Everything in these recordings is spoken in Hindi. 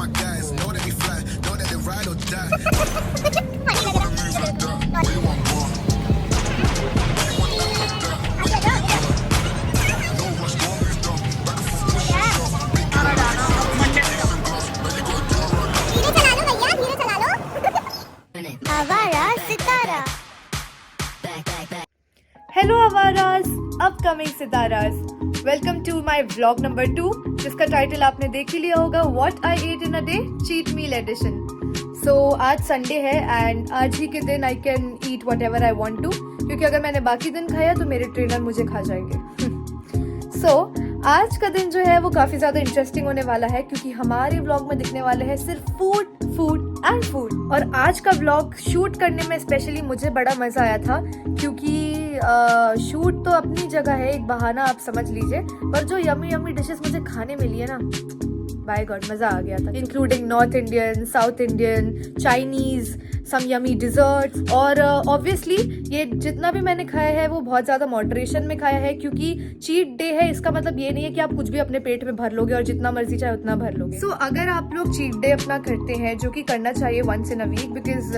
my guys know that we fly, know that they ride or die. Know wanna move like that, where you want more? Where you want that like that? Where you want more? No rush, go move down, back and forth, push and shove. Big girl, keys and gloves, now you gotta do it right. धीरे चला लो भैया, धीरे चला लो। आवारा सितारा। हेलो आवाराज, अपकमिंग सिताराज, welcome to my vlog number 2 जिसका टाइटल आपने देख ही लिया होगा, what I ate in a day, cheat meal edition. So आज संडे है एंड आज ही के दिन I can eat whatever I want to, क्योंकि अगर मैंने बाकी दिन खाया तो मेरे ट्रेनर मुझे खा जाएंगे। सो आज का दिन जो है वो काफ़ी ज़्यादा इंटरेस्टिंग होने वाला है, क्योंकि हमारे व्लॉग में दिखने वाले हैं सिर्फ फूड फूड एंड फूड। और आज का व्लॉग शूट करने में स्पेशली मुझे बड़ा मज़ा आया था, क्योंकि शूट तो अपनी जगह है, एक बहाना आप समझ लीजिए, पर जो यमी यमी डिशेस मुझे खाने मिली है ना, बाय गॉड मज़ा आ गया था। Including north Indian, south Indian, Chinese, some yummy desserts. और ऑब्वियसली ये जितना भी मैंने खाया है वो बहुत ज़्यादा मॉडरेशन में खाया है, क्योंकि चीट डे है, इसका मतलब ये नहीं है कि आप कुछ भी अपने पेट में भर लोगे और जितना मर्जी चाहे उतना भर लोगे। सो अगर आप लोग चीट डे अपना करते हैं, जो कि करना चाहिए once in a week, because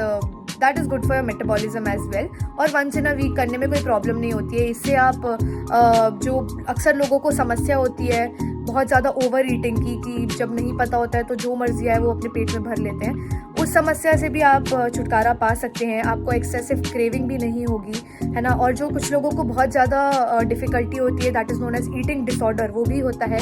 that is good for your metabolism as well, और वंस इन अ वीक करने में कोई प्रॉब्लम नहीं होती है। इससे आप जो अक्सर लोगों को समस्या होती है बहुत ज़्यादा ओवर ईटिंग की, कि जब नहीं पता होता है तो जो मर्जी है वो अपने पेट में भर लेते हैं, उस समस्या से भी आप छुटकारा पा सकते हैं। आपको एक्सेसिव क्रेविंग भी नहीं होगी, है ना। और जो कुछ लोगों को बहुत ज़्यादा डिफ़िकल्टी होती है, that is known as eating disorder, वो भी होता है।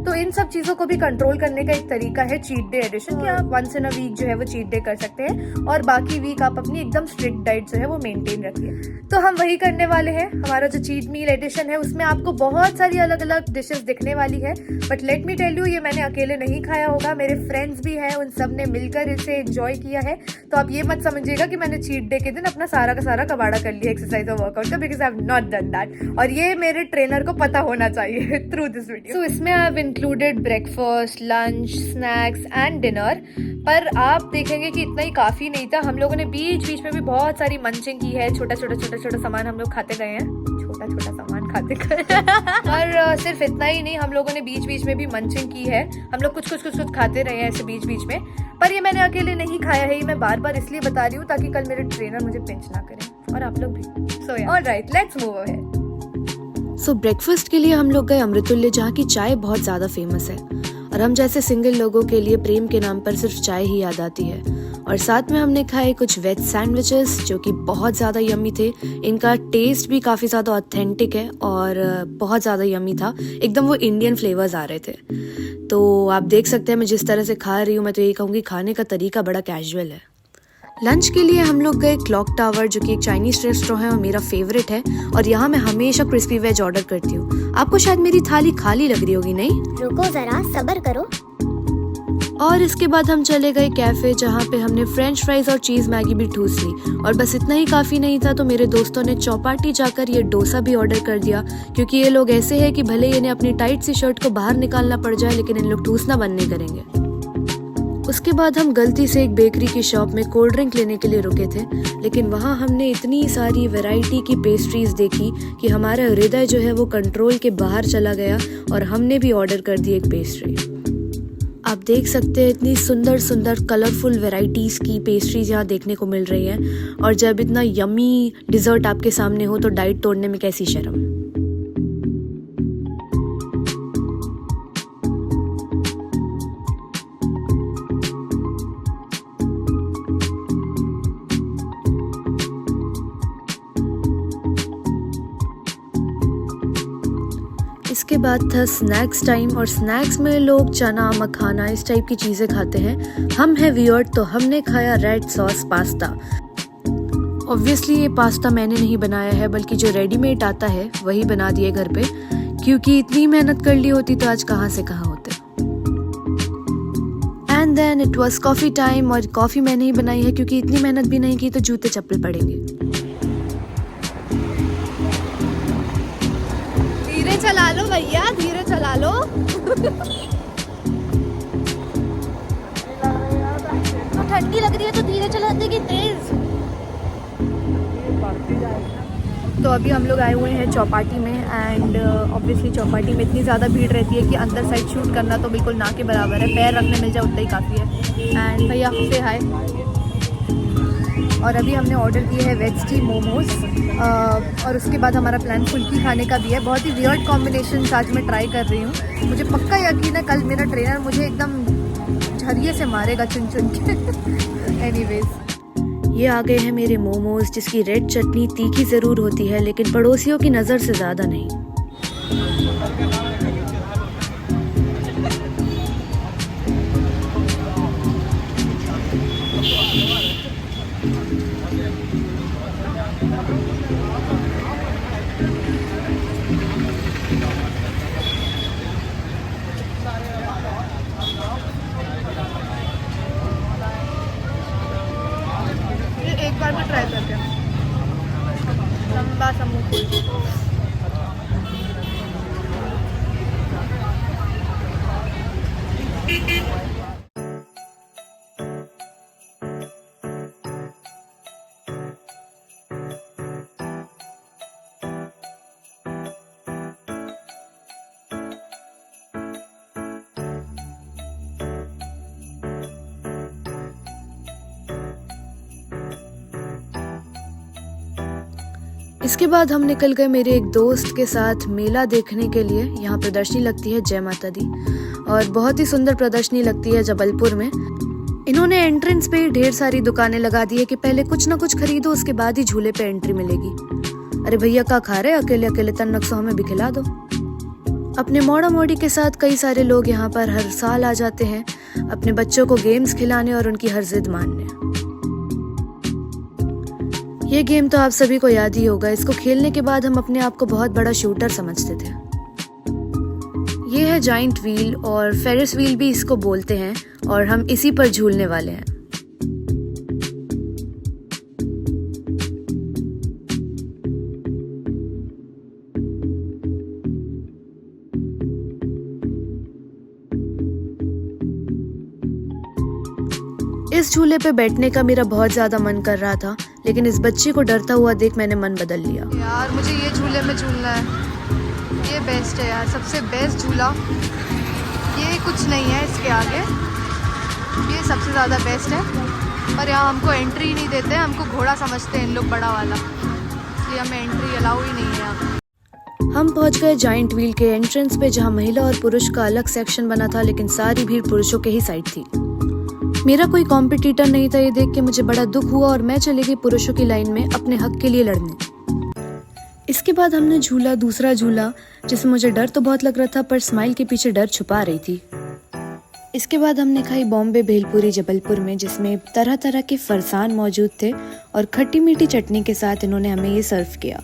तो इन सब चीज़ों को भी कंट्रोल करने का एक तरीका है चीट डे एडिशन, कि आप वंस इन अ वीक जो है वो चीट डे कर सकते हैं, और बाकी वीक आप अपनी एकदम स्ट्रिक्ट डाइट जो है वो मेंटेन रखिए। तो हम वही करने वाले हैं। हमारा जो चीट मील एडिशन है उसमें आपको बहुत सारी अलग अलग डिशेस दिखने वाली है, but let me tell you, ये मैंने अकेले नहीं खाया होगा, मेरे फ्रेंड्स भी हैं, उन सब ने मिलकर इसे एंजॉय किया है। तो आप ये मत समझिएगा कि मैंने चीट डे के दिन अपना सारा का सारा कबाड़ा कर लिया एक्सरसाइज और वर्कआउट का, because I have not done that, और ये मेरे ट्रेनर को पता होना चाहिए थ्रू दिस वीडियो। सो इसमें I have included breakfast, lunch, snacks and dinner, पर आप देखेंगे कि इतना ही काफ़ी नहीं था। हम लोगों ने बीच बीच में भी बहुत सारी मंचिंग की है, छोटा छोटा सामान हम लोग खाते गए हैं, छोटा सामान खाते गए और सिर्फ इतना ही नहीं, हम लोगों ने बीच बीच में भी मंचिंग की है। हम लोग कुछ खाते रहे हैं ऐसे बीच बीच में, पर ये मैंने अकेले नहीं खाया है, ये मैं बार बार इसलिए बता रही हूँ ताकि कल मेरे ट्रेनर मुझे पिंच ना करें, और आप लोग भी। So alright, let's move ahead. So breakfast के लिए हम लोग गए अमृतुल्य, जहाँ की चाय बहुत ज़्यादा फेमस है, और हम जैसे सिंगल लोगों के लिए प्रेम के नाम पर सिर्फ चाय ही याद आती है। और साथ में हमने खाए कुछ वेज सैंडविचेस जो कि बहुत ज़्यादा यम्मी थे। इनका टेस्ट भी काफ़ी ज़्यादा ऑथेंटिक है और बहुत ज़्यादा यम्मी था, एकदम वो इंडियन फ्लेवर्स आ रहे थे। तो आप देख सकते हैं मैं जिस तरह से खा रही हूँ, मैं तो यही कहूँगी खाने का तरीका बड़ा कैजुअल है। लंच के लिए हम लोग गए क्लॉक टावर, जो कि एक चाइनीज रेस्टोरेंट है और मेरा फेवरेट है, और यहाँ मैं हमेशा क्रिस्पी वेज ऑर्डर करती हूँ। आपको शायद मेरी थाली खाली लग रही होगी, नहीं? रुको जरा, सब्र करो। और इसके बाद हम चले गए कैफे, जहाँ पे हमने फ्रेंच फ्राइज और चीज मैगी भी ठूस ली। और बस इतना ही काफी नहीं था, तो मेरे दोस्तों ने चौपाटी जाकर ये डोसा भी ऑर्डर कर दिया, क्योंकि ये लोग ऐसे हैं कि भले इन्हें अपनी टाइट सी शर्ट को बाहर निकालना पड़ जाए, लेकिन इन लोग ठूसना बंद नहीं करेंगे। उसके बाद हम गलती से एक बेकरी की शॉप में कोल्ड ड्रिंक लेने के लिए रुके थे, लेकिन वहाँ हमने इतनी सारी वैरायटी की पेस्ट्रीज देखी कि हमारा हृदय जो है वो कंट्रोल के बाहर चला गया, और हमने भी ऑर्डर कर दी एक पेस्ट्री। आप देख सकते हैं इतनी सुंदर सुंदर कलरफुल वैरायटीज की पेस्ट्रीज यहाँ देखने को मिल रही हैं, और जब इतना यम्मी डिजर्ट आपके सामने हो तो डाइट तोड़ने में कैसी शर्म। इसके बाद था स्नैक्स टाइम, और स्नैक्स में लोग चना, मखाना इस टाइप की चीज़ें खाते हैं। हम हैं वियर्ड, तो हमने खाया रेड सॉस पास्ता। ऑब्वियसली ये पास्ता मैंने नहीं बनाया है, बल्कि जो रेडीमेड आता है वही बना दिए घर पे, क्योंकि इतनी मेहनत कर ली होती तो आज कहाँ से कहाँ होते। And then it was coffee time, और कॉफ़ी मैंने ही बनाई है, क्योंकि इतनी मेहनत भी नहीं की तो जूते चप्पल पड़ेंगे। धीरे चला लो भैया, धीरे चला लो। तो ठंडी लग रही है तो धीरे चलाते कि तेज? तो अभी हम लोग आए हुए हैं चौपाटी में एंड ऑब्वियसली चौपाटी में इतनी ज़्यादा भीड़ रहती है कि अंदर साइड शूट करना तो बिल्कुल ना के बराबर है, पैर रखने मिल जाए उतना ही काफ़ी है। एंड भैया से हाय। और अभी हमने ऑर्डर किए है वेज टी मोमोज और उसके बाद हमारा प्लान फुल्की खाने का भी है। बहुत ही वियर्ड कॉम्बिनेशन आज मैं ट्राई कर रही हूँ। मुझे पक्का यकीन है कल मेरा ट्रेनर मुझे एकदम झरिए से मारेगा चुन चुन के। एनीवेज ये आ गए हैं मेरे मोमोज, जिसकी रेड चटनी तीखी ज़रूर होती है लेकिन पड़ोसियों की नज़र से ज़्यादा नहीं। एक बार में ट्राई करते हैं लंबा समोसा। इसके बाद हम निकल गए मेरे एक दोस्त के साथ मेला देखने के लिए। यहाँ प्रदर्शनी लगती है जय माता दी और बहुत ही सुंदर प्रदर्शनी लगती है जबलपुर में। इन्होंने एंट्रेंस पे ही ढेर सारी दुकानें लगा दी है कि पहले कुछ ना कुछ खरीदो उसके बाद ही झूले पे एंट्री मिलेगी। अरे भैया क्या खा रहे अकेले अकेले, तन नक्सो हमें भी खिला दो। अपने मोड़ा मोड़ी के साथ कई सारे लोग यहाँ पर हर साल आ जाते हैं अपने बच्चों को गेम्स खिलाने और उनकी हर जिद मानने। ये गेम तो आप सभी को याद ही होगा। इसको खेलने के बाद हम अपने आप को बहुत बड़ा शूटर समझते थे। ये है जाइंट व्हील और फेरिस व्हील भी इसको बोलते हैं और हम इसी पर झूलने वाले हैं। इस झूले पे बैठने का मेरा बहुत ज्यादा मन कर रहा था लेकिन इस बच्चे को डरता हुआ देख मैंने मन बदल लिया। यार मुझे ये झूले में झूलना है, ये बेस्ट है यार, सबसे बेस्ट झूला। ये कुछ नहीं है इसके आगे, ये सबसे ज़्यादा बेस्ट है। पर यहाँ हमको एंट्री नहीं देते हैं, हमको घोड़ा समझते हैं इन लोग बड़ा वाला, इसलिए हमें एंट्री अलाउ ही नहीं है यहाँ। हम पहुँच गए जाइंट व्हील के एंट्रेंस पे जहाँ महिला और पुरुष का अलग सेक्शन बना था लेकिन सारी भीड़ पुरुषों के ही साइड थी। मेरा कोई कॉम्पिटिटर नहीं था, ये देख के मुझे बड़ा दुख हुआ और मैं चली गई पुरुषों की लाइन में अपने हक के लिए लड़ने। इसके बाद हमने झूला दूसरा झूला जिसमें मुझे डर तो बहुत लग रहा था पर स्माइल के पीछे डर छुपा रही थी। इसके बाद हमने खाई बॉम्बे भेलपुरी जबलपुर में, जिसमें तरह तरह के फरसान मौजूद थे और खट्टी मीठी चटनी के साथ इन्होंने हमें ये सर्व किया।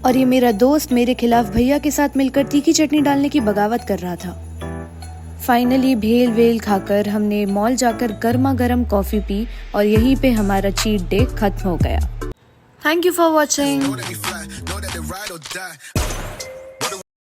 और ये मेरा दोस्त मेरे खिलाफ भैया के साथ मिलकर तीखी चटनी डालने की बगावत कर रहा था। फाइनली भेल वेल खाकर हमने मॉल जाकर गर्मा गर्म कॉफी पी और यहीं पे हमारा चीट डे खत्म हो गया। Thank you for watching. Know that we fly, know that they ride or die.